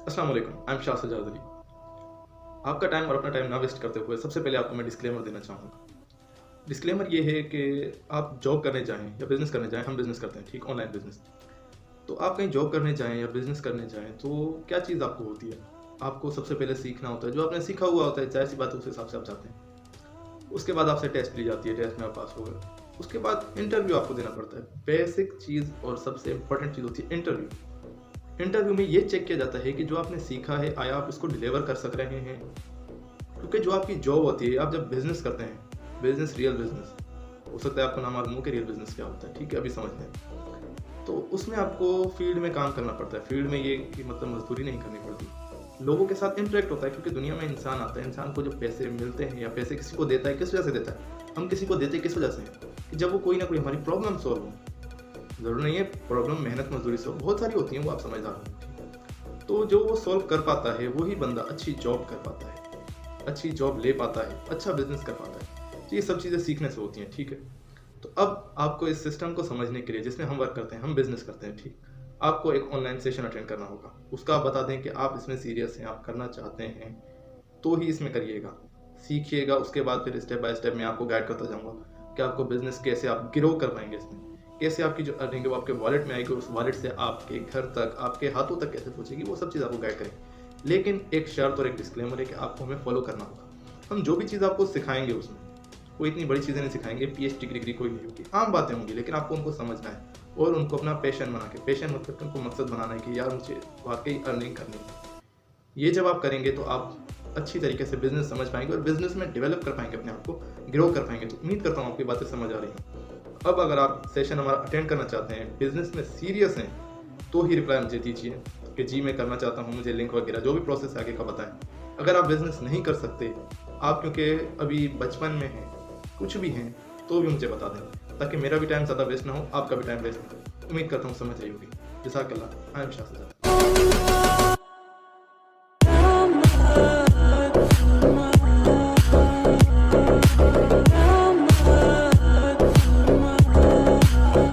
अस्सलाम वालेकुम, I am Shah Sajjad Ali. आपका टाइम और अपना टाइम ना वेस्ट करते हुए सबसे पहले आपको मैं डिस्क्लेमर देना चाहूँगा। डिस्क्लेमर ये है कि आप जॉब करने जाएँ या बिज़नेस करने जाएँ, हम बिज़नेस करते हैं, ठीक, ऑनलाइन बिज़नेस। तो आप कहीं जॉब करने जाएँ या बिज़नेस करने जाएँ तो क्या चीज़ आपको होती है? आपको सबसे पहले सीखना होता है, जो आपने सीखा हुआ होता है, ज़ाहिर-सी बात है उस हिसाब से आप जाते हैं। उसके बाद आपसे टेस्ट ली जाती है, टेस्ट में आप पास हो गए। उसके बाद इंटरव्यू आपको देना पड़ता है। बेसिक चीज़ और सबसे इम्पोर्टेंट चीज़ होती है इंटरव्यू। इंटरव्यू में ये चेक किया जाता है कि जो आपने सीखा है, आया आप इसको डिलीवर कर सक रहे हैं? क्योंकि जो आपकी जॉब होती है, आप जब बिज़नेस करते हैं, बिज़नेस रियल बिज़नेस, हो सकता है आपको ना मालूम हो कि रियल बिज़नेस क्या होता है, ठीक है, अभी समझ लें। तो उसमें आपको फील्ड में काम करना पड़ता है। फील्ड में ये कि मतलब मज़दूरी नहीं करनी पड़ती। लोगों के साथ इंटरेक्ट होता है क्योंकि दुनिया में इंसान आता है, इंसान को जब पैसे मिलते हैं या पैसे किसी को देता है, किस वजह से देता है? हम किसी को देते हैं किस वजह से? कि जब वो कोई ना कोई हमारी प्रॉब्लम सॉल्व हो। ज़रूरी नहीं है प्रॉब्लम मेहनत मज़दूरी से हो, बहुत सारी होती हैं, वो आप समझदार हो। तो जो वो सॉल्व कर पाता है, वही बंदा अच्छी जॉब कर पाता है, अच्छी जॉब ले पाता है, अच्छा बिज़नेस कर पाता है। तो ये सब चीज़ें सीखने से होती हैं, ठीक है? तो अब आपको इस सिस्टम को समझने के लिए जिसमें हम वर्क करते हैं, हम बिज़नेस करते हैं, ठीक? आपको एक ऑनलाइन सेशन अटेंड करना होगा। उसका आप बता दें कि आप इसमें सीरियस हैं, आप करना चाहते हैं, तो ही इसमें करिएगा। सीखिएगा, उसके बाद फिर स्टेप बाय स्टेप मैं आपको गाइड करता जाऊँगा कि आपको बिज़नेस कैसे आप ग्रो कर पाएँगे इसमें। कैसे आपकी जो अर्निंग है वो आपके वॉलेट में आएगी, उस वॉलेट से आपके घर तक, आपके हाथों तक कैसे पहुँचेगी, वो सब चीज़ आपको गाइड करेंगे। लेकिन एक शर्त और एक डिस्क्लेमर है कि आपको हमें फॉलो करना होगा। हम जो भी चीज़ आपको सिखाएँगे उसमें, कोई इतनी बड़ी चीज़ें नहीं सिखाएँगे, पीएचडी की डिग्री कोई नहीं होगी। आम बातें होंगी, लेकिन आपको उनको समझना है और उनको अपना पैशन बना के, पैशन मतलब कि उनको मकसद बनाना है कि यार मुझे वाक़ई अर्निंग करनी है। ये जब आप करेंगे तो आप अच्छी तरीके से बिज़नेस समझ पाएँगे और बिज़नेस में डेवलप कर पाएँगे अपने आप को, ग्रो कर पाएँगे। तो उम्मीद करता हूँ आपकी बातें समझ आ रही हैं। अब अगर आप सेशन हमारा अटेंड करना चाहते हैं, बिज़नेस में सीरियस हैं, तो ही रिप्लाई मुझे दीजिए कि जी मैं करना चाहता हूँ, मुझे लिंक वगैरह जो भी प्रोसेस है आगे का बताएँ। अगर आप बिज़नेस नहीं कर सकते, आप क्योंकि अभी बचपन में हैं, कुछ भी हैं, तो भी मुझे बता दें, ताकि मेरा भी टाइम ज़्यादा वेस्ट ना हो, आपका भी टाइम वेस्ट ना हो। उम्मीद करता हूँ समझ आई होगी। जज़ाकल्लाह, आई एम शाह सजाद।